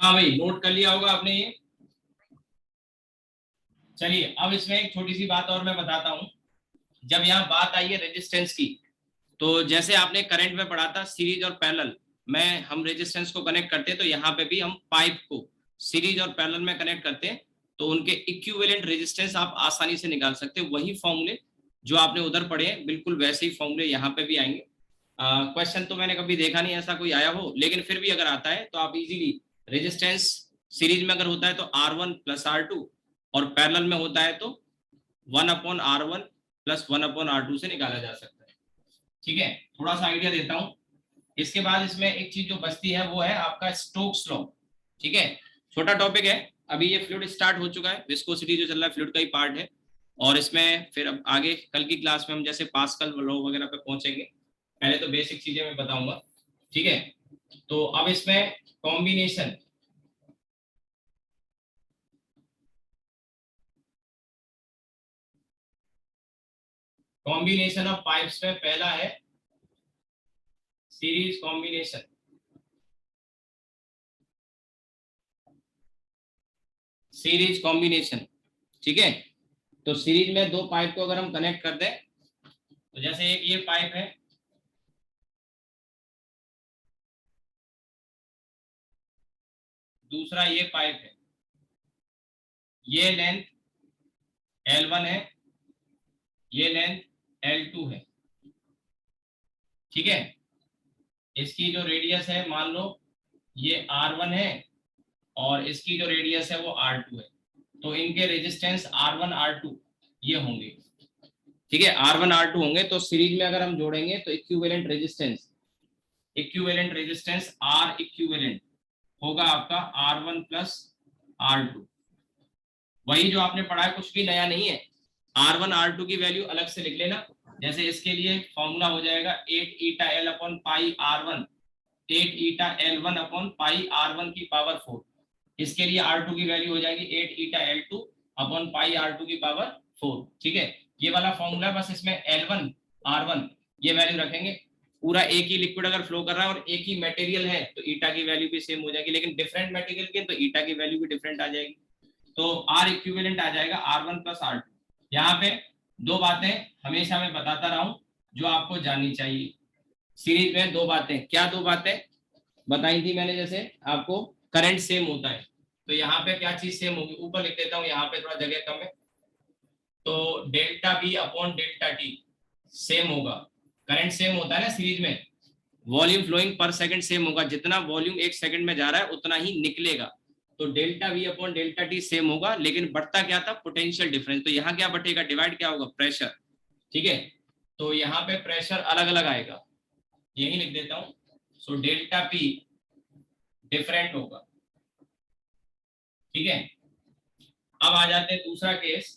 हाँ भाई, नोट कर लिया होगा आपने ये। चलिए, अब इसमें एक छोटी सी बात और मैं बताता हूँ। जब यहाँ बात आई है रेजिस्टेंस की, तो जैसे आपने करंट में पढ़ा था सीरीज और पैरेलल में हम रेजिस्टेंस को कनेक्ट करते हैं, तो यहाँ पे भी हम पाइप को सीरीज और पैरेलल में कनेक्ट करते हैं, तो उनके इक्विवेलेंट रेजिस्टेंस आप आसानी से निकाल सकते हैं। वही फॉर्मूले जो आपने उधर पढ़े हैं, बिल्कुल वैसे ही फॉर्मूले यहाँ पे भी आएंगे। क्वेश्चन तो मैंने कभी देखा नहीं ऐसा कोई आया हो, लेकिन फिर भी अगर आता है तो आप इजीली रेजिस्टेंस सीरीज में अगर होता है तो R1 प्लस R2, और पैरेलल में होता है तो 1/R1 प्लस 1/R2 से निकाला जा सकता है। ठीक है, थोड़ा सा आइडिया देता हूं। इसके बाद इसमें एक चीज जो बचती है वो है आपका स्टोक्स लॉ। ठीक है, छोटा टॉपिक है। अभी ये फ्लूइड स्टार्ट हो चुका है, विस्कोसिटी जो चल रहा है फ्लूइड का ही पार्ट है, और इसमें फिर अब आगे कल की क्लास में हम जैसे पास्कल लॉ वगैरह पे पहुंचेंगे। पहले तो बेसिक चीजें मैं बताऊंगा। ठीक है, तो अब इसमें कॉम्बिनेशन कॉम्बिनेशन ऑफ पाइप्स में पहला है सीरीज कॉम्बिनेशन। सीरीज कॉम्बिनेशन, ठीक है। तो सीरीज में दो पाइप को अगर हम कनेक्ट कर दें, तो जैसे एक ये पाइप है, दूसरा ये पाइप है, ये लेंथ L1 है, ये लेंथ L2 है। ठीक है, इसकी जो रेडियस है मान लो ये R1 है, और इसकी जो रेडियस है वो R2 है। तो इनके रेजिस्टेंस R1 R2 ये होंगे। ठीक है, R1 R2 होंगे, तो सीरीज में अगर हम जोड़ेंगे तो इक्विवेलेंट रेजिस्टेंस R इक्विवेलेंट होगा आपका R1 प्लस R2। वही जो आपने पढ़ा है, कुछ भी नया नहीं है। R1 R2 की वैल्यू अलग से लिख लेना। जैसे इसके लिए फॉर्मूला हो जाएगा 8 ईटा L अपॉन पाई R1, 8 ईटा L1 अपॉन पाई R1 की पावर 4। इसके लिए R2 की वैल्यू हो जाएगी 8 ईटा L2 अपॉन पाई R2 की पावर 4। ठीक है, ये वाला फॉर्मूला, बस इसमें L1 R1 ये वैल्यू रखेंगे। पूरा एक ही लिक्विड अगर फ्लो कर रहा है और एक ही मटेरियल है तो ईटा की वैल्यू भी सेम हो जाएगी, लेकिन डिफरेंट मटेरियल के तो ईटा की वैल्यू भी डिफरेंट आ जाएगी। तो R इक्विवेलेंट आ जाएगा R1 प्लस R2। यहाँ पे दो बातें हमेशा मैं बताता रहा हूं जो आपको जाननी चाहिए। सीरीज में दो बातें, क्या दो बातें बताई थी मैंने? जैसे आपको करंट सेम होता है, तो यहाँ पे क्या चीज सेम होगी, ऊपर लिख देता हूँ, यहाँ पे थोड़ा जगह कम है। तो delta B upon delta T same होगा। करंट सेम होता है ना सीरीज में, volume flowing per second same होगा, जितना वॉल्यूम एक सेकंड में जा रहा है उतना ही निकलेगा। तो delta we upon delta T same होगा, लेकिन बढ़ता क्या था? Potential difference. तो यहाँ क्या बढ़ेगा? डिवाइड क्या होगा? प्रेशर। ठीक है, तो यहाँ पे प्रेशर अलग अलग आएगा, यही लिख देता हूँ। सो डेल्टा पी डिफरेंट होगा। ठीक है, अब आ जाते हैं दूसरा केस,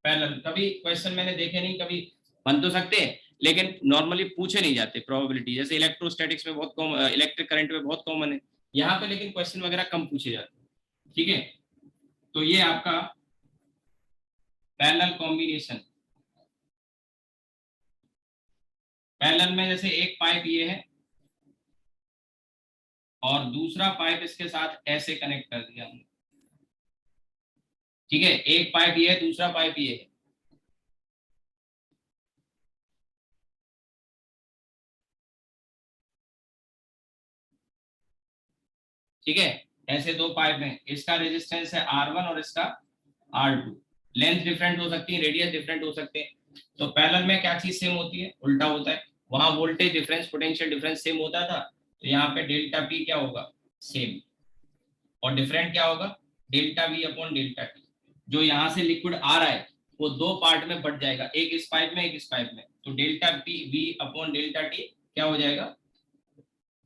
पैरेलल। कभी क्वेश्चन मैंने देखे नहीं, कभी बन तो सकते हैं लेकिन नॉर्मली पूछे नहीं जाते प्रोबेबिलिटी, जैसे इलेक्ट्रोस्टैटिक्स में बहुत कॉमन, इलेक्ट्रिक करंट में बहुत कॉमन है। यहाँ पे लेकिन क्वेश्चन वगैरह कम पूछे जाते हैं। ठीक है, तो ये आपका पैरेलल कॉम्बिनेशन। पैरेलल में जैसे एक पाइप ये है और दूसरा पाइप इसके साथ ऐसे कनेक्ट कर दिया हमने। ठीक है, एक पाइप ये है, दूसरा पाइप ये है। ठीक है, ऐसे दो पाइप हैं, इसका रेजिस्टेंस है R1 और इसका R2। लेंथ डिफरेंट हो सकती है, रेडियस डिफरेंट हो सकते हैं। तो पैरेलल में क्या चीज सेम होती है? उल्टा होता है। वहां voltage difference, potential difference same होता था, तो यहाँ पे डेल्टा पी क्या होगा? सेम। और डिफरेंट क्या होगा? Delta we upon delta T. जो यहाँ से लिक्विड आ रहा है वो दो पार्ट में बढ़ जाएगा, एक इस पाइप में, एक इस पाइप में। तो delta P V upon delta T क्या हो जाएगा?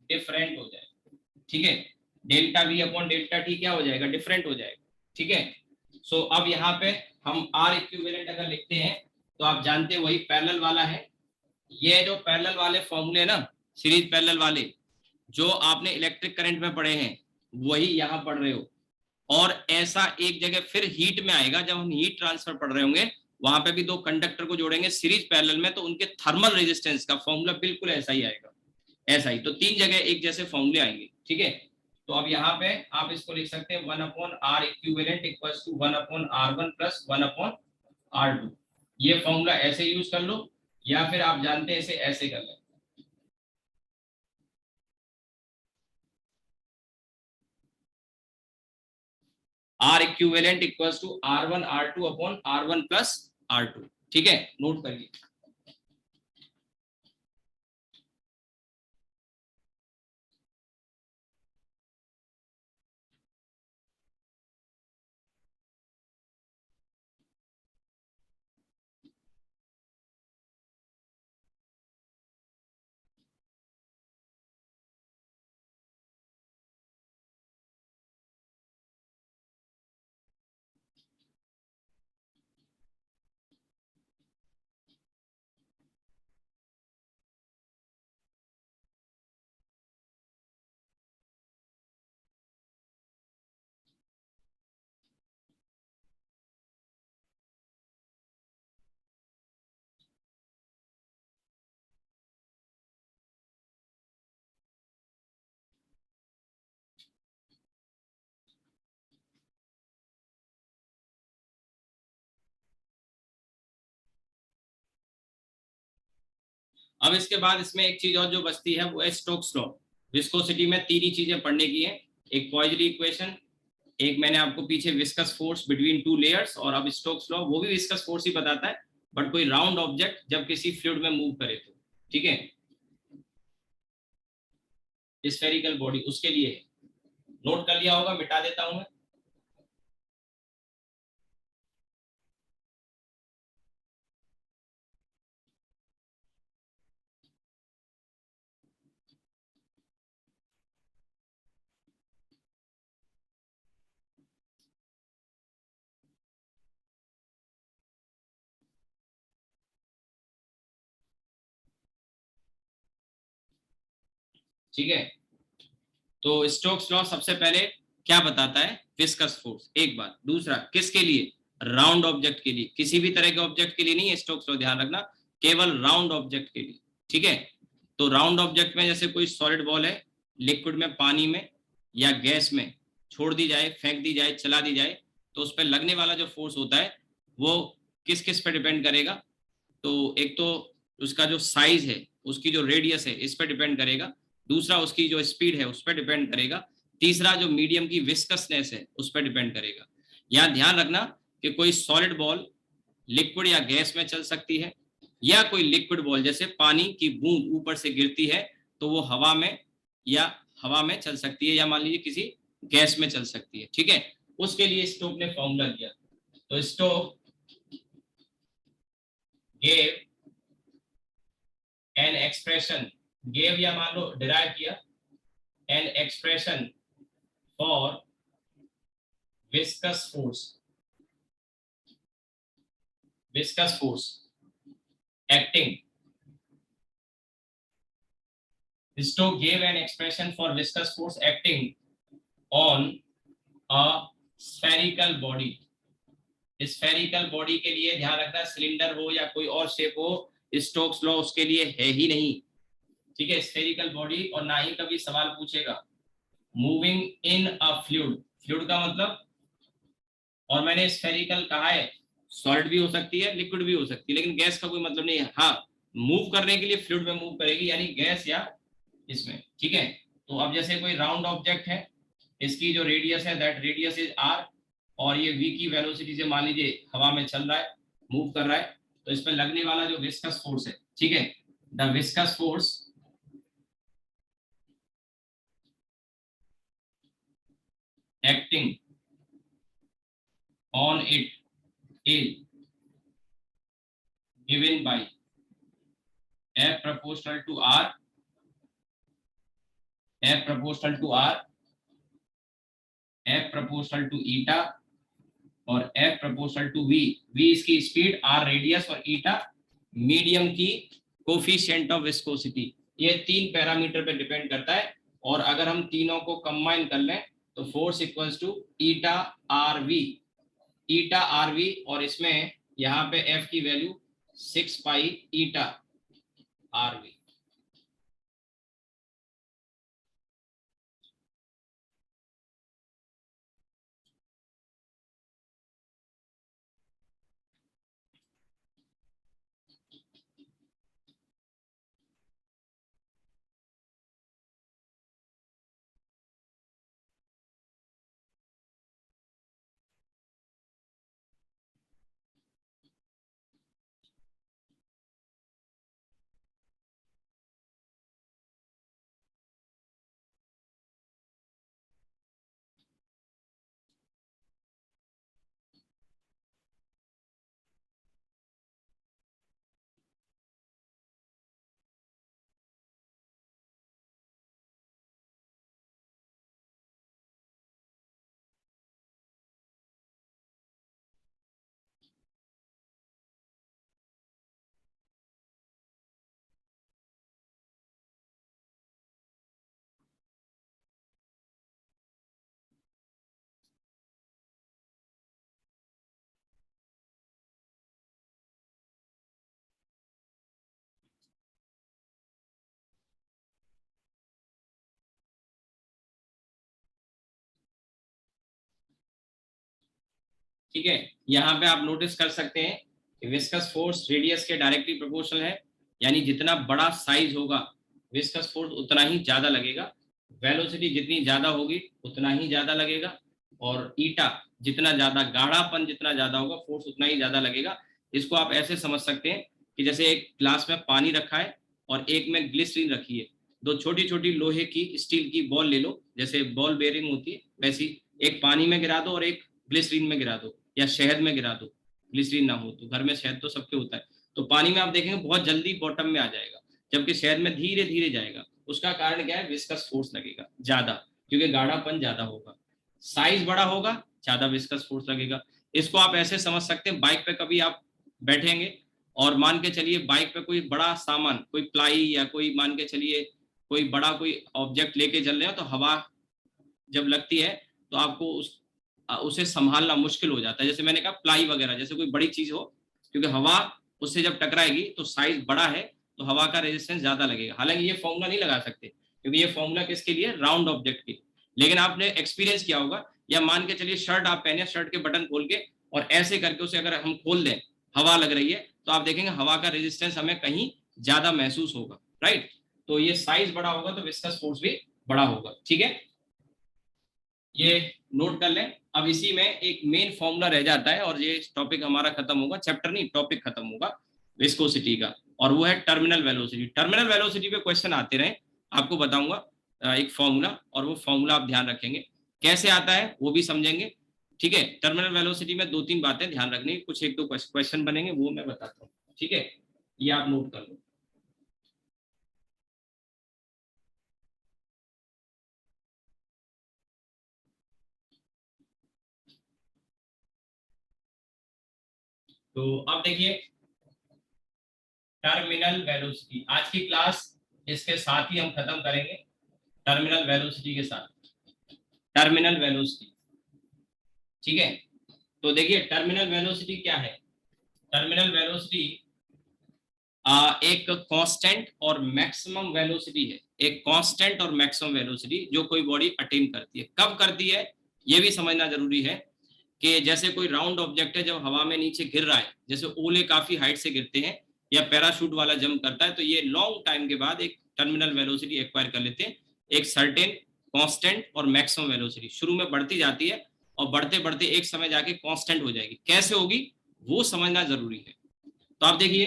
डिफरेंट हो जाएगा। ठीक है, delta we upon delta T क्या हो जाएगा? डिफरेंट हो जाएगा। ठीक है, सो अब यहाँ पे हम आर इक्विवेलेंट अगर लिखते हैं तो आप जानते हैं वही पैरेलल वाला है। ये जो पैरेलल वाले फॉर्मूले ना, सीरीज पैरेलल वाले जो आपने इलेक्ट्रिक करंट में पढ़े हैं, वही यहाँ पढ़ रहे हो। और ऐसा एक जगह फिर हीट में आएगा, जब हम हीट ट्रांसफर पढ़ रहे होंगे, वहां पे भी दो कंडक्टर को जोड़ेंगे सीरीज पैरेलल में, तो उनके थर्मल रेजिस्टेंस का फॉर्मूला बिल्कुल ऐसा ही आएगा। ऐसा ही, तो तीन जगह एक जैसे फॉर्मूले आएंगे। ठीक है, तो अब यहाँ पे आप इसको लिख सकते हैं 1/r equivalent equals to 1/r1 plus 1/r2। ये फॉर्मूला ऐसे यूज कर लो, या फिर आप जानते हैं इसे ऐसे कर लें। R equivalent equals to R1 plus R2। ठीक है, नोट करिए। अब इसके बाद इसमें एक चीज और जो बचती है वो है स्टोक्स लॉ। विस्कोसिटी में तीन ही चीजें पढ़ने की है, एक पॉइजली इक्वेशन, एक मैंने आपको पीछे viscous force between two layers, और अब स्टोक्स लॉ, वो भी विस्कस फोर्स ही बताता है, बट कोई राउंड ऑब्जेक्ट जब किसी फ्लूइड में मूव करे तो। ठीक है, स्फेरिकल बॉडी उसके लिए है। नोट कर लिया होगा, मिटा देता हूं मैं। ठीक है, तो स्टोक्स लॉ सबसे पहले क्या बताता है? विस्कस फोर्स, एक बात। दूसरा, किसके लिए? राउंड ऑब्जेक्ट के लिए, किसी भी तरह के ऑब्जेक्ट के लिए नहीं है स्टोक्स लॉ, ध्यान रखना, केवल राउंड ऑब्जेक्ट के लिए। ठीक है, तो राउंड ऑब्जेक्ट में जैसे कोई सॉलिड बॉल है, लिक्विड में, पानी में या गैस में छोड़ दी जाए, फेंक दी जाए, चला दी जाए, तो उस पर लगने वाला जो फोर्स होता है वो किस किस पे डिपेंड करेगा? तो एक तो उसका जो साइज है, उसकी जो रेडियस है, इस पर डिपेंड करेगा। दूसरा, उसकी जो स्पीड है उस पर डिपेंड करेगा। तीसरा, जो मीडियम की विस्कसनेस है उस पर डिपेंड करेगा। यहाँ ध्यान रखना कि कोई सॉलिड बॉल लिक्विड या गैस में चल सकती है, या कोई लिक्विड बॉल जैसे पानी की बूंद ऊपर से गिरती है तो वो हवा में, या हवा में चल सकती है, या मान लीजिए किसी गैस में चल सकती है। ठीक है, उसके लिए स्टोक ने फॉर्मूला दिया। तो Stoke gave an expression, gave या मान लो डिराइव किया, an expression for viscous force, viscous force acting. Stokes gave an expression for viscous force acting on a spherical body. Spherical body के लिए ध्यान रखना, सिलेंडर हो या कोई और शेप हो, स्टोक्स लॉ उसके लिए है ही नहीं। ठीक है, स्फेरिकल बॉडी, और ना ही कभी सवाल पूछेगा moving in a fluid. Fluid का मतलब, और मैंने स्फेरिकल कहा है, सॉलिड भी हो सकती है, लिक्विड भी हो सकती है, लेकिन गैस का कोई मतलब नहीं है। हाँ, मूव करने के लिए फ्लूइड में मूव करेगी, यानी गैस या इसमें। ठीक है, तो अब जैसे कोई राउंड ऑब्जेक्ट है, इसकी जो रेडियस है दैट रेडियस इज आर, और ये v की वेलोसिटी से मान लीजिए हवा में चल रहा है, मूव कर रहा है, तो इस पर लगने वाला जो विस्कस फोर्स है, ठीक है, the viscous force acting on it is given by F proportional to R, F proportional to R, F proportional to eta, और F proportional to V। V इसकी स्पीड, R रेडियस, और eta medium की coefficient of viscosity. ये तीन parameter पे depend करता है, और अगर हम तीनों को कंबाइन कर लें तो force equals to eta RV, eta RV, और इसमें यहाँ पे F की वैल्यू 6 पाई eta RV। ठीक है, यहाँ पे आप नोटिस कर सकते हैं कि विस्कस फोर्स रेडियस के डायरेक्टली प्रोपोर्शनल है, यानी जितना बड़ा साइज होगा विस्कस फोर्स उतना ही ज्यादा लगेगा, वेलोसिटी जितनी ज्यादा होगी उतना ही ज्यादा लगेगा, और ईटा जितना ज्यादा गाढ़ापन जितना ज्यादा होगा फोर्स उतना ही ज्यादा लगेगा। इसको आप ऐसे समझ सकते हैं कि जैसे एक ग्लास में पानी रखा है और एक में ग्लिसरीन रखी है, दो छोटी छोटी लोहे की स्टील की बॉल ले लो, जैसे बॉल बेयरिंग होती है वैसी, एक पानी में गिरा दो और एक ग्लिसरीन में गिरा दो या शहद में गिरा दो, ग्लिसरीन ना हो तो, घर में शहद तो सबके होता है, तो पानी में आप देखेंगे बहुत जल्दी बॉटम में आ जाएगा, जबकि शहद में धीरे धीरे जाएगा। उसका कारण क्या है, विस्कस फोर्स लगेगा ज्यादा, क्योंकि गाढ़ापन ज्यादा होगा, साइज बड़ा होगा ज्यादा विस्कस फोर्स लगेगा। इसको आप ऐसे समझ सकते हैं, बाइक पे कभी आप बैठेंगे और मान के चलिए बाइक पे कोई बड़ा सामान, कोई प्लाई या कोई मान के चलिए कोई बड़ा कोई ऑब्जेक्ट लेके चल रहे हो, तो हवा जब लगती है तो आपको उसे संभालना मुश्किल हो जाता है। जैसे मैंने कहा प्लाई वगैरह जैसे कोई बड़ी चीज हो, क्योंकि हवा उससे जब टकराएगी तो साइज बड़ा है तो हवा का रेजिस्टेंस ज्यादा लगेगा। हालांकि ये फॉर्मूला नहीं लगा सकते क्योंकि ये फॉर्मूला किसके लिए, राउंड ऑब्जेक्ट के, लेकिन आपने एक्सपीरियंस किया होगा, या मान के चलिए शर्ट आप पहने, शर्ट के बटन खोल के और ऐसे करके उसे अगर हम खोल दें, हवा लग रही है, तो आप देखेंगे हवा का रेजिस्टेंस हमें कहीं ज्यादा महसूस होगा, राइट। तो ये साइज बड़ा होगा तो विस्कस फोर्स भी बड़ा होगा, ठीक है, ये नोट कर लें। अब इसी में एक मेन फॉर्मूला रह जाता है और ये टॉपिक हमारा खत्म होगा, चैप्टर नहीं टॉपिक खत्म होगा विस्कोसिटी का, और वो है टर्मिनल वेलोसिटी। टर्मिनल वेलोसिटी पे क्वेश्चन आते रहे, आपको बताऊंगा एक फॉर्मूला, और वो फॉर्मूला आप ध्यान रखेंगे कैसे आता है वो भी समझेंगे, ठीक है। टर्मिनल वेलोसिटी में 2-3 बातें ध्यान रखनी, कुछ 1-2 क्वेश्चन बनेंगे वो मैं बताता हूँ, ठीक है, ये आप नोट कर लो। तो अब देखिए टर्मिनल वेलोसिटी, आज की क्लास इसके साथ ही हम खत्म करेंगे, टर्मिनल वेलोसिटी के साथ, टर्मिनल वेलोसिटी, ठीक है। तो देखिए टर्मिनल वेलोसिटी क्या है, टर्मिनल वेलोसिटी एक कांस्टेंट और मैक्सिमम वेलोसिटी है, एक कांस्टेंट और मैक्सिमम वेलोसिटी जो कोई बॉडी अटेन करती है। कब करती है ये भी समझना जरूरी है, कि जैसे कोई राउंड ऑब्जेक्ट है जब हवा में नीचे गिर रहा है, जैसे ओले काफी हाइट से गिरते हैं या पैराशूट वाला जंप करता है, तो ये लॉन्ग टाइम के बाद एक टर्मिनल वेलोसिटी एक्वायर कर लेते हैं, एक सर्टेन कांस्टेंट और मैक्सिमम वेलोसिटी शुरू में बढ़ती जाती है और बढ़ते बढ़ते एक समय जाके कांस्टेंट हो जाएगी, कैसे होगी वो समझना जरूरी है। तो आप देखिए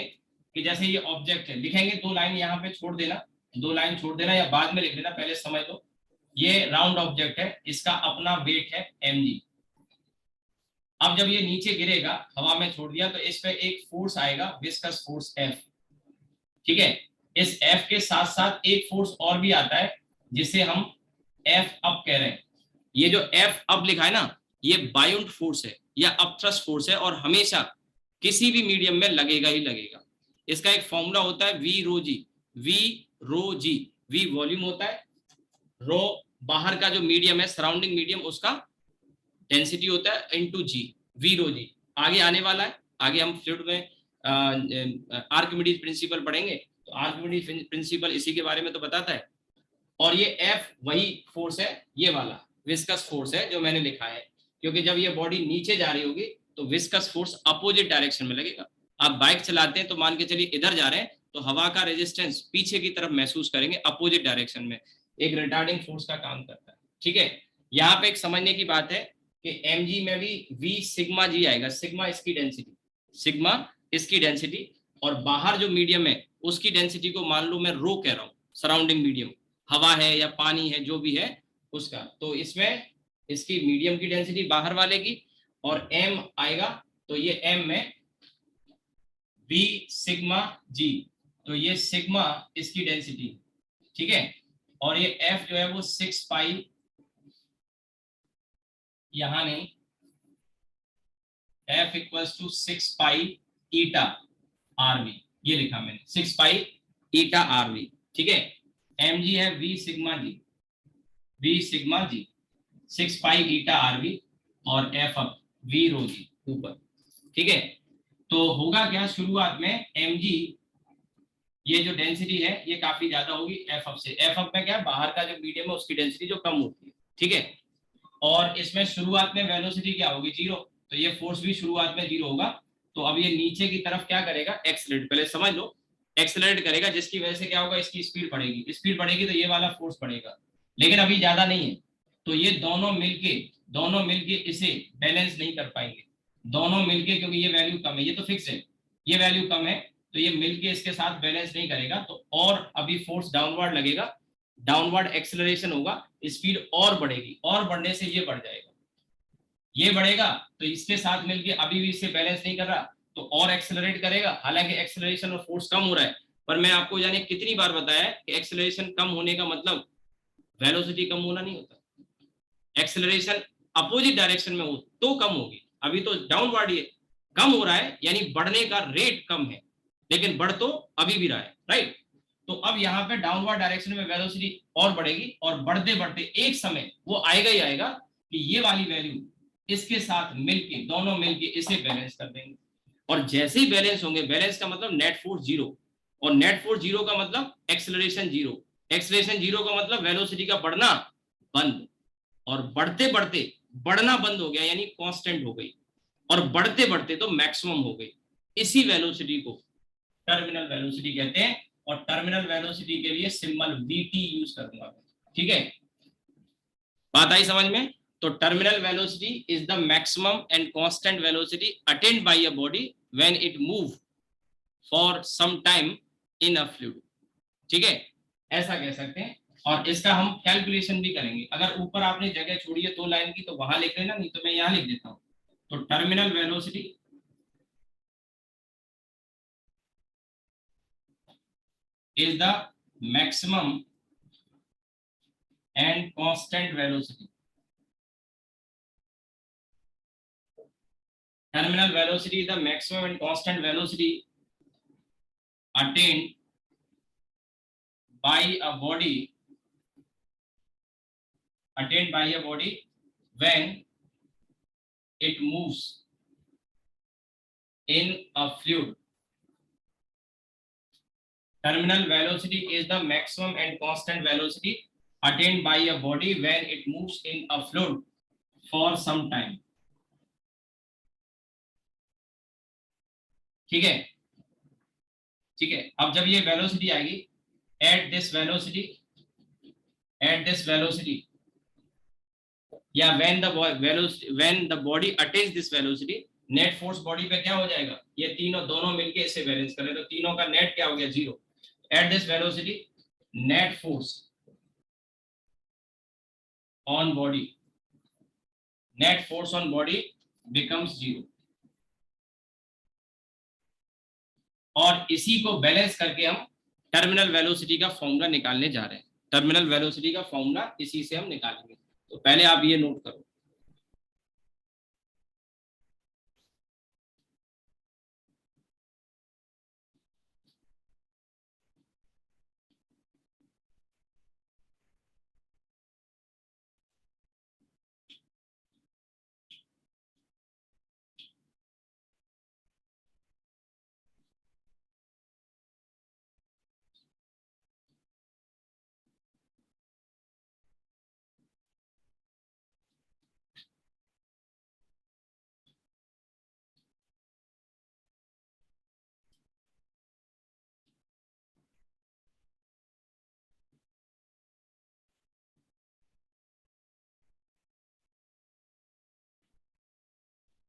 कि जैसे ये ऑब्जेक्ट है, लिखेंगे 2 लाइन यहाँ पे छोड़ देना, 2 लाइन छोड़ देना या बाद में लिख लेना, पहले समझ लो। ये राउंड ऑब्जेक्ट है, इसका अपना वेट है mg। अब जब ये नीचे गिरेगा, हवा में छोड़ दिया, तो इस पे एक फोर्स आएगा, विस्कस फोर्स F, ठीक है। इस F के साथ साथ एक फोर्स और भी आता है जिसे हम F अप कह रहे हैं। ये जो F अप लिखा है ना, ये बाउंड फोर्स है या अपथ्रस्ट फोर्स है, और हमेशा किसी भी मीडियम में लगेगा ही लगेगा। इसका एक फॉर्मूला होता है V rho G, V rho G, V volume होता है, रो बाहर का जो मीडियम है, सराउंडिंग मीडियम, उसका डेंसिटी होता है, इनटू जी, वी रो जी। आगे आने वाला है, आगे हम फ्लूइड में आर्किमिडीज प्रिंसिपल पढ़ेंगे, तो आर्किमिडीज प्रिंसिपल इसी के बारे में तो बताता है। और ये एफ वही फोर्स है, ये वाला विस्कस फोर्स है जो मैंने लिखा है, क्योंकि जब ये बॉडी नीचे जा रही होगी तो विस्कस फोर्स अपोजिट डायरेक्शन में लगेगा। आप बाइक चलाते हैं तो मान के चलिए इधर जा रहे हैं, तो हवा का रेजिस्टेंस पीछे की तरफ महसूस करेंगे अपोजिट डायरेक्शन में, एक रिटार्डिंग फोर्स का काम करता है, ठीक है। यहाँ पे एक समझने की बात है कि mg में भी v सिग्मा जी आएगा, सिग्मा इसकी डेंसिटी, सिग्मा इसकी डेंसिटी, और बाहर जो मीडियम है उसकी डेंसिटी को मान लो मैं रो कह रहा हूँ, सराउंडिंग मीडियम हवा है या पानी है जो भी है उसका, तो इसमें इसकी मीडियम की डेंसिटी बाहर वाले की, और m आएगा, तो ये m में v सिग्मा जी, तो ये सिग्मा इसकी डेंसिटी, ठीक है। और ये f जो है वो 6 पाई, यहां नहीं, F equals to 6 pi eta RV, ये लिखा मैंने 6 पाई ईटा आरवी, ठीक है। mg है v सिग्मा जी, v सिग्मा जी 6 पाई ईटा आरवी, और f अप v रो जी ऊपर, ठीक है। तो होगा क्या, शुरुआत में mg ये जो डेंसिटी है ये काफी ज्यादा होगी f अप से, f अप में क्या है, बाहर का जो मीडियम है उसकी डेंसिटी जो कम होती है, ठीक है। और इसमें शुरुआत में वेलोसिटी क्या होगी, 0, तो ये फोर्स भी शुरुआत में 0 होगा। तो अब ये नीचे की तरफ क्या करेगा, एक्सेलरेट, पहले समझ लो, एक्सेलरेट करेगा, जिसकी वजह से क्या होगा, इसकी स्पीड बढ़ेगी, स्पीड बढ़ेगी तो ये वाला फोर्स बढ़ेगा, लेकिन अभी ज्यादा नहीं है। तो ये दोनों मिलके इसे बैलेंस नहीं कर पाएंगे, दोनों मिलके, क्योंकि ये वैल्यू कम है, ये तो फिक्स है, ये वैल्यू कम है, तो ये मिलके इसके साथ बैलेंस नहीं करेगा, तो और अभी फोर्स डाउनवर्ड लगेगा, डाउनवर्ड एक्सेलरेशन होगा, स्पीड और बढ़ेगी, और बढ़ने से ये बढ़ जाएगा, ये बढ़ेगा, तो इसके साथ मिलके अभी भी इसे बैलेंस नहीं कर रहा, तो और एक्सेलरेट करेगा, हालांकि एक्सेलरेशन और फोर्स कम हो रहा है, पर मैं आपको जाने कितनी बार बताया है कि एक्सेलरेशन कम होने का मतलब वेलोसिटी कम होना नहीं होता, एक्सेलरेशन अपोजिट डायरेक्शन में हो तो कम होगी, अभी तो डाउनवर्ड ये कम हो रहा है, यानी बढ़ने का रेट कम है, लेकिन बढ़ तो अभी भी रहा है, राइट। तो अब यहाँ पे डाउनवर्ड डायरेक्शन में वेलोसिटी और बढ़ेगी, और बढ़ते बढ़ते एक समय वो आएगा ही आएगा कि ये वाली वैल्यू इसके साथ मिलके, दोनों मिलके इसे बैलेंस कर देंगे, और जैसे ही बैलेंस होंगे, बैलेंस का मतलब नेट फोर्स 0, और नेट फोर्स 0 का मतलब एक्सेलरेशन 0, एक्सेलरेशन 0 का मतलब वेलोसिटी का बढ़ना बंद, और बढ़ते बढ़ते बढ़ना बंद हो गया, यानी कांस्टेंट हो गई, और बढ़ते बढ़ते तो मैक्सिमम हो गई, इसी वेलोसिटी को टर्मिनल वेलोसिटी कहते हैं, और टर्मिनल वेलोसिटी के लिए सिंबल वीटी यूज करूंगा, ठीक है, बात आई समझ में। तो terminal velocity is the maximum and constant velocity attained by a body when it move for some time in a fluid, ठीक है, ऐसा कह सकते हैं, और इसका हम कैलकुलेशन भी करेंगे, अगर ऊपर आपने जगह छोड़ी है 2 लाइन की तो वहां लिख लेना, नहीं तो मैं यहाँ लिख देता हूँ। तो terminal velocity is the maximum and constant velocity, terminal velocity is the maximum and constant velocity attained by a body when it moves in a fluid. Terminal velocity is the maximum and constant velocity attained by a body when it moves in a fluid for some time. ठीक है, ठीक है, अब जब ये velocity आएगी, at this velocity, या when the body attains this velocity, net force body पे क्या हो जाएगा, ये तीनों दोनों मिलके इसे बैलेंस करें, तो तीनों का नेट क्या हो गया, 0। At this velocity net force on body, net force on body becomes 0, और इसी को बैलेंस करके हम टर्मिनल वेलोसिटी का फॉर्मूला निकालने जा रहे हैं, टर्मिनल वेलोसिटी का फॉर्मूला इसी से हम निकालेंगे, तो पहले आप ये नोट करो।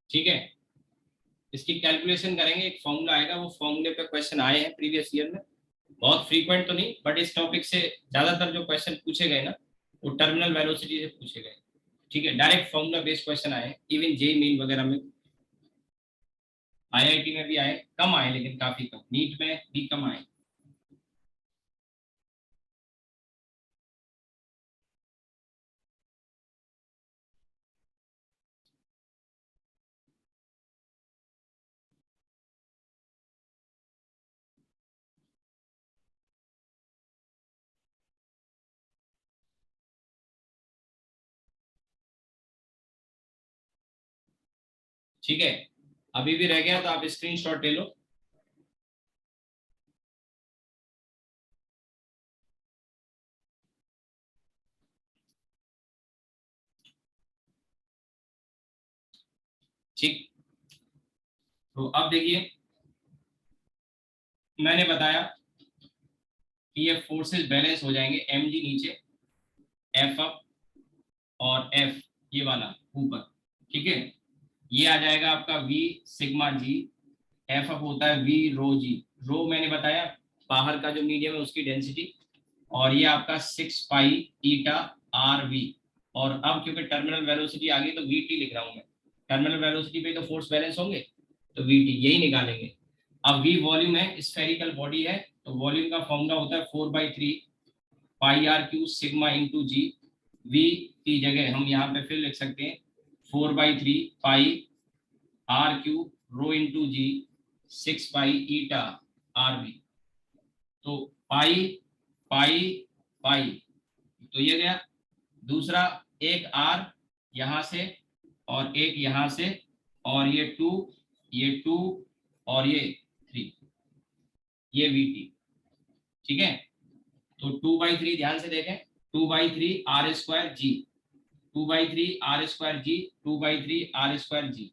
ठीक है, इसकी कैलकुलेशन करेंगे, एक फॉर्मूला आएगा, वो फॉर्मूले पे क्वेश्चन आए हैं प्रीवियस ईयर में, बहुत फ्रीक्वेंट तो नहीं, बट इस टॉपिक से ज्यादातर जो क्वेश्चन पूछे गए ना, वो टर्मिनल वेलोसिटी से पूछे गए, ठीक है, डायरेक्ट फॉर्मूला बेस्ड क्वेश्चन आए, इवन जे मेन वगैरह में, आईआईटी में भी आए, कम आए लेकिन काफी कम, नीट में भी कम आए। ठीक है, अभी भी रह गया तो आप स्क्रीनशॉट ले लो। ठीक, तो अब देखिए मैंने बताया कि ये फोर्सेस बैलेंस हो जाएंगे, mg नीचे, एफ अप और एफ ये वाला ऊपर, ठीक है। ये आ जाएगा आपका v सिग्मा जी, एफ अप होता है v रो जी, रो मैंने बताया बाहर का जो मीडियम है उसकी डेंसिटी, और ये आपका 6 पाई ईटा आर वी। और अब क्योंकि टर्मिनल वेलोसिटी आ गई तो वी टी लिख रहा हूं मैं, टर्मिनल वेलोसिटी पे तो फोर्स बैलेंस होंगे तो वी टी यही निकालेंगे। अब वी वॉल्यूम है, स्फेरिकल बॉडी है, तो वॉल्यूम का फॉर्मूला होता है 4/3 pi R cube sigma into G. V की जगह हम यहाँ पे फिर लिख सकते हैं 4/3 pi R cube rho into G 6 pi eta R V. तो पाई पाई पाई तो ये गया, दूसरा एक आर यहाँ से और एक यहाँ से, और ये 2 ये 2 और ये 3, ये वी टी, ठीक है। तो 2/3 ध्यान से देखें, 2/3 R square G, 2/3 R square G, 2/3 R square G,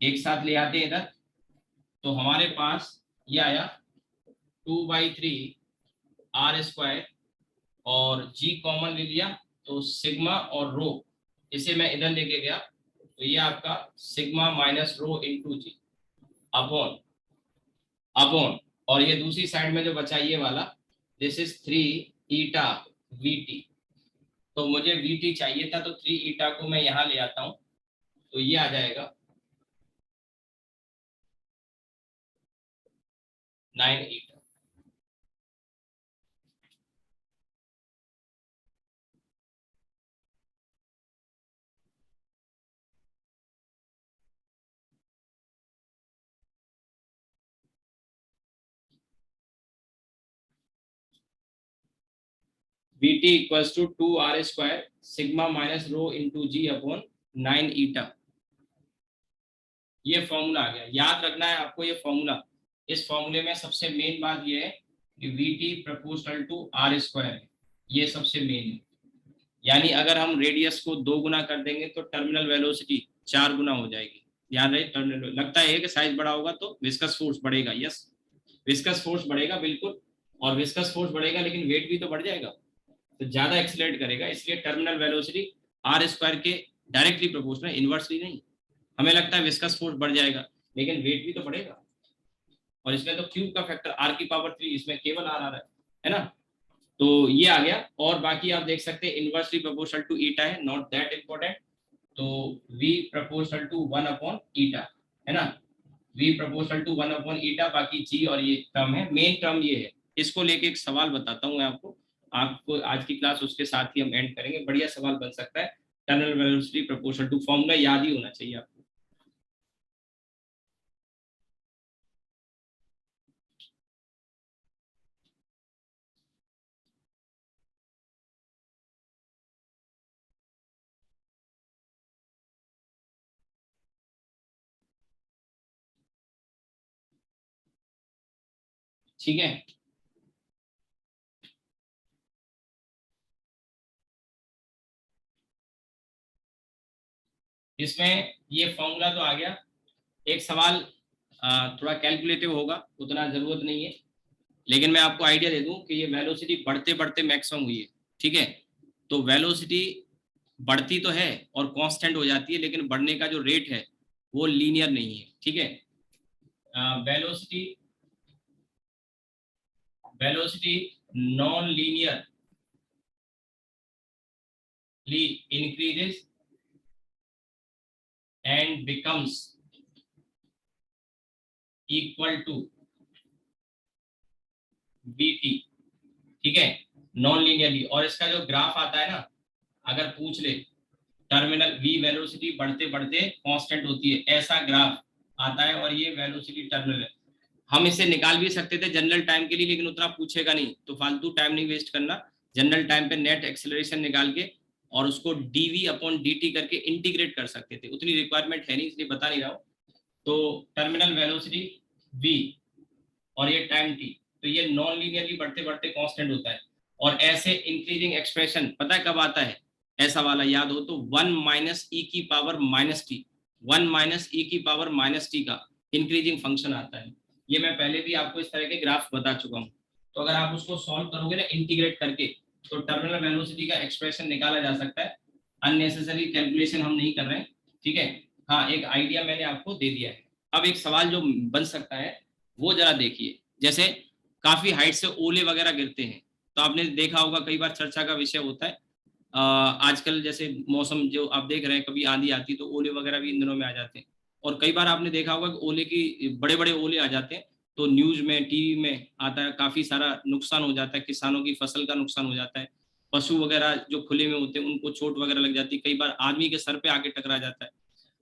एक साथ ले आते हैं इधर, तो हमारे पास ये आया 2/3 आर स्क्वायर और जी कॉमन ले लिया तो सिग्मा और रो, इसे मैं इधर लेके गया तो ये आपका sigma minus rho into G upon upon, और ये दूसरी साइड में जो बचा ये वाला, this is 3 eta V T. तो मुझे वी टी चाहिए था तो 3 ईटा को मैं यहाँ ले आता हूँ, तो ये आ जाएगा 9 eta. V T equals to 2 R square sigma minus rho into G upon 9 eta. ये फॉर्मूला आ गया, याद रखना है आपको ये फॉर्मूला। इस फॉर्मूले में सबसे मेन बात ये है कि V T proportional to R square है, ये सबसे मेन है। यानी अगर हम रेडियस को 2 गुना कर देंगे तो टर्मिनल वेलोसिटी 4 गुना हो जाएगी। ध्यान रहे, टर्मिनल लगता है कि साइज बड़ा होगा तो विस्कस फोर्स बढ़ेगा, यस विस्कस फोर्स बढ़ेगा बिल्कुल, और विस्कस फोर्स बढ़ेगा लेकिन वेट भी तो बढ़ जाएगा, तो ज्यादा एक्सीलरेट करेगा, इसलिए टर्मिनल वेलोसिटी आर स्क्वायर के डायरेक्टली प्रोपोर्शनल, इनवर्सली नहीं। हमें लगता है विस्कस फोर्स बढ़ जाएगा लेकिन वेट भी तो बढ़ेगा, और इसमें तो क्यूब का फैक्टर आर की पावर 3, इसमें केवल आर आ रहा है ना। तो ये आ गया, और बाकी आप देख सकते हैं इनवर्सली प्रोपोर्शनल टू ईटा है, नॉट दैट इंपॉर्टेंट। तो v प्रोपोर्शनल टू 1 अपॉन ईटा है ना, v प्रोपोर्शनल टू 1 अपॉन ईटा, बाकी g और ये टर्म है, मेन टर्म ये है। इसको लेके एक सवाल बताता हूँ मैं आपको, आपको आज की क्लास उसके साथ ही हम एंड करेंगे, बढ़िया सवाल बन सकता है। Terminal velocity proportional to formula याद ही होना चाहिए आपको। ठीक है, इसमें ये फॉर्मूला तो आ गया। एक सवाल थोड़ा कैलकुलेटिव होगा, उतना जरूरत नहीं है, लेकिन मैं आपको आइडिया दे दूं कि ये वेलोसिटी बढ़ते बढ़ते मैक्सिमम हुई है, ठीक है। तो वेलोसिटी बढ़ती तो है और कांस्टेंट हो जाती है, लेकिन बढ़ने का जो रेट है वो लीनियर नहीं है, ठीक है। Velocity velocity non linearly increases and becomes equal to VT, ठीक है, नॉन लीनियरली। और इसका जो ग्राफ आता है ना, अगर पूछ ले टर्मिनल वी वेलोसिटी बढ़ते बढ़ते कांस्टेंट होती है, ऐसा ग्राफ आता है, और ये वेलोसिटी टर्मिनल है। हम इसे निकाल भी सकते थे जनरल टाइम के लिए, लेकिन उतना पूछेगा नहीं, तो फालतू टाइम नहीं वेस्ट करना। जनरल टाइम पे नेट एक्सेलरेशन निकाल के और उसको डीवी अपॉन डी करके इंटीग्रेट कर सकते थे, उतनी रिक्वायरमेंट है नहीं इसलिए बता नहीं रहा हूँ। तो टर्मिनल वेलोसिटी वी और ये टाइम टी, तो ये नॉन लीनियरली बढ़ते बढ़ते कांस्टेंट होता है। और ऐसे इंक्रीजिंग एक्सप्रेशन पता है कब आता है, ऐसा वाला याद हो तो 1 - e की पावर -t, 1 माइनस ई की पावर माइनस टी का इंक्रीजिंग फंक्शन आता है। ये मैं पहले भी आपको इस तरह के ग्राफ बता चुका हूँ। तो अगर आप उसको सॉल्व करोगे ना इंटीग्रेट करके, तो टर्मिनल वेलोसिटी का एक्सप्रेशन निकाला जा सकता है। अननेसेसरी कैलकुलेशन हम नहीं कर रहे हैं, ठीक है। हाँ, एक आइडिया मैंने आपको दे दिया है। अब एक सवाल जो बन सकता है वो जरा देखिए। जैसे काफी हाइट से ओले वगैरह गिरते हैं, तो आपने देखा होगा कई बार चर्चा का विषय होता है। आजकल जैसे मौसम जो आप देख रहे हैं, कभी आंधी आती तो ओले वगैरह भी इन दिनों में आ जाते हैं। और कई बार आपने देखा होगा कि ओले की बड़े बड़े ओले आ जाते हैं, तो न्यूज में टीवी में आता है, काफी सारा नुकसान हो जाता है, किसानों की फसल का नुकसान हो जाता है, पशु वगैरह जो खुले में होते हैं उनको चोट वगैरह लग जाती है, कई बार आदमी के सर पे आके टकरा जाता है।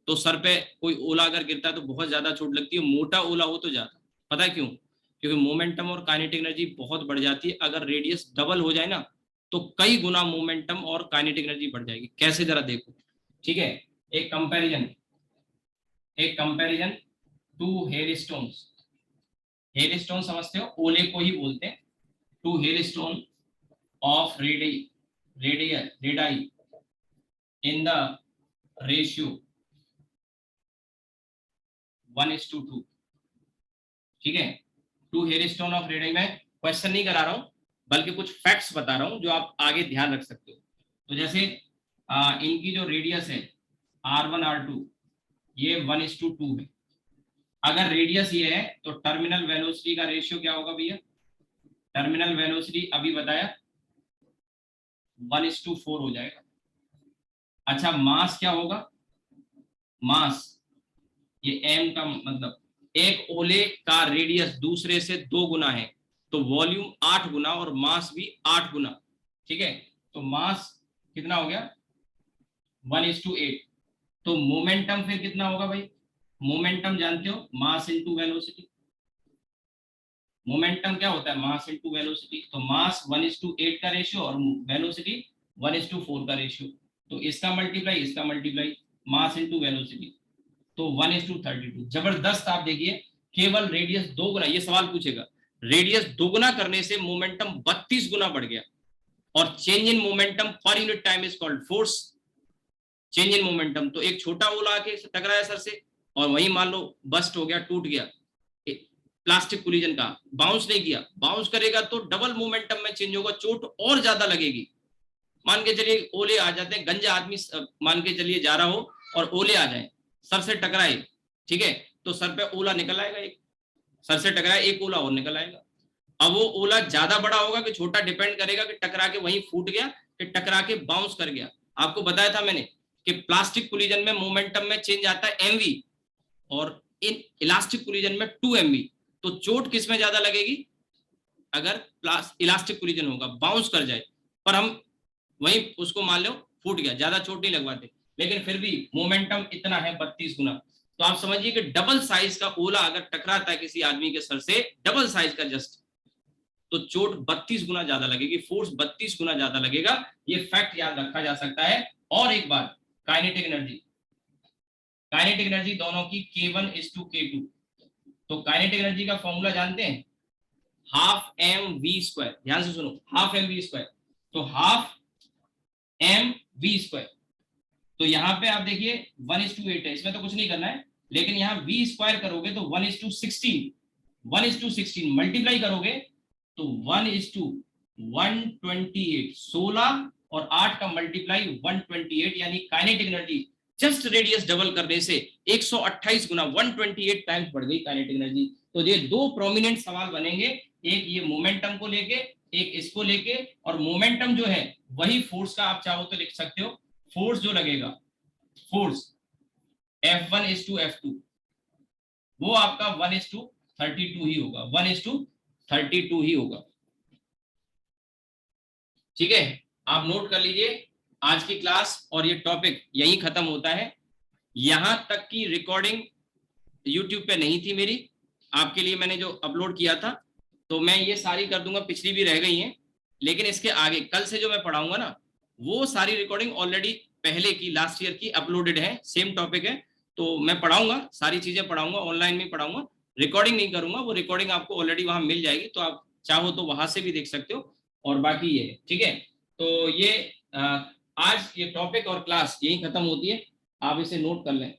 तो सर पे कोई ओला अगर गिरता है तो बहुत ज्यादा चोट लगती है, मोटा ओला हो तो ज्यादा। पता है क्यों? क्योंकि मोमेंटम और काइनेटिक एनर्जी बहुत बढ़ जाती है। अगर रेडियस डबल हो जाए ना, तो कई गुना मोमेंटम और काइनेटिक एनर्जी बढ़ जाएगी। कैसे, जरा देखो, ठीक है। एक comparison, two hail stones. Hail stone समझते हो, ओले को ही बोलते हैं। Two hail stone of radii in the ratio 1:2। ठीक है, two hail stone of radii में क्वेश्चन नहीं करा रहा हूं, बल्कि कुछ फैक्ट्स बता रहा हूं जो आप आगे ध्यान रख सकते हो। तो जैसे इनकी जो रेडियस है R1 R2, ये 1:2 है। अगर रेडियस ये है तो टर्मिनल वेलोसिटी का रेशियो क्या होगा भैया? टर्मिनल वेलोसिटी अभी बताया 1:4 हो जाएगा। अच्छा, मास क्या होगा? मास, ये m का मतलब एक ओले का रेडियस दूसरे से 2 गुना है, तो वॉल्यूम 8 गुना और मास भी 8 गुना। ठीक है, तो मास कितना हो गया? 1:8। तो मोमेंटम फिर कितना होगा भाई? मोमेंटम जानते हो, मास इनटू वेलोसिटी। मोमेंटम क्या होता है? Mass into velocity. तो मास 1:8 का रेशियो और वेलोसिटी 1:4 का रेशियो। तो इसका मल्टीप्लाई, इसका मल्टीप्लाई, मास इनटू वेलोसिटी, तो 1:32। जबरदस्त। आप देखिए, केवल रेडियस 2 गुना, ये सवाल पूछेगा, रेडियस 2 गुना करने से मोमेंटम 32 गुना बढ़ गया। और change in momentum per unit time is called force. Change in momentum, तो एक छोटा ओला आके टकराया सर से, और वही मान लो बस्ट हो गया, टूट गया, प्लास्टिक कोलिजन का, बाउंस नहीं किया, बाउंस करेगा तो डबल मोमेंटम में चेंज होगा, चोट और ज्यादा लगेगी। मान के चलिए ओले आ जाते हैं, गंजा आदमी मान के चलिए जा रहा हो और ओले आ जाए, सर से टकराए, ठीक है, तो सर पे ओला निकल आएगा एक, सर से टकराए एक ओला और निकल आएगा। अब वो ओला ज्यादा बड़ा होगा कि छोटा, डिपेंड करेगा कि टकरा के वहीं फूट गया कि टकरा के बाउंस कर गया। आपको बताया था मैंने कि प्लास्टिक कोलिजन में मोमेंटम में चेंज आता है mv, और इन इलास्टिक कोलिजन में 2mv। तो चोट किस में ज्यादा लगेगी? अगर इलास्टिक कोलिजन होगा, बाउंस कर जाए, पर हम वहीं उसको मान लो फूट गया, ज्यादा चोट नहीं लगवाते, लेकिन फिर भी मोमेंटम इतना है 32 गुना। तो आप समझिए कि डबल साइज का ओला अगर टकराता है किसी आदमी के सर से, डबल साइज का जस्ट, तो चोट 32 गुना ज्यादा लगेगी, फोर्स 32 गुना ज्यादा लगेगा। ये फैक्ट याद रखा जा सकता है। और एक बात, काइनेटिक एनर्जी, काइनेटिक एनर्जी दोनों की K1:K2। तो काइनेटिक एनर्जी का फॉर्मूला जानते हैं? Half M V square. ध्यान से सुनो, हाफ एम वी स्क्वायर। तो हाफ एम वी स्क्वायर, तो यहाँ पे आप देखिए 1:8 है, इसमें तो कुछ नहीं करना है, लेकिन यहाँ v स्क्वायर करोगे तो 1:16, 1:16 मल्टीप्लाई करोगे तो 1:128, 16 और 8 का मल्टीप्लाई 128, यानी kinetic energy just radius double करने से 128 गुना 128 टाइम्स बढ़ गई काइनेटिक एनर्जी। तो ये दो प्रोमिनेंट सवाल बनेंगे, एक ये मोमेंटम को लेके, एक इसको लेके। और मोमेंटम जो है वही फोर्स का आप चाहो तो लिख सकते हो। फोर्स जो लगेगा, फोर्स F1:F2, वो आपका 1:32 ही होगा, 1:32 ही होगा। ठीक है, आप नोट कर लीजिए। आज की क्लास और ये टॉपिक यहीं खत्म होता है। यहां तक की रिकॉर्डिंग यूट्यूब पे नहीं थी मेरी, आपके लिए मैंने जो अपलोड किया था, तो मैं ये सारी कर दूंगा, पिछली भी रह गई हैं। लेकिन इसके आगे कल से जो मैं पढ़ाऊंगा ना, वो सारी रिकॉर्डिंग ऑलरेडी पहले की, लास्ट ईयर की अपलोडेड है, सेम टॉपिक है। तो मैं पढ़ाऊंगा, सारी चीजें पढ़ाऊंगा, ऑनलाइन में पढ़ाऊंगा, रिकॉर्डिंग नहीं करूंगा। वो रिकॉर्डिंग आपको ऑलरेडी वहां मिल जाएगी, तो आप चाहो तो वहां से भी देख सकते हो। और बाकी ये, ठीक है, तो ये आज ये टॉपिक और क्लास यही खत्म होती है। आप इसे नोट कर लें।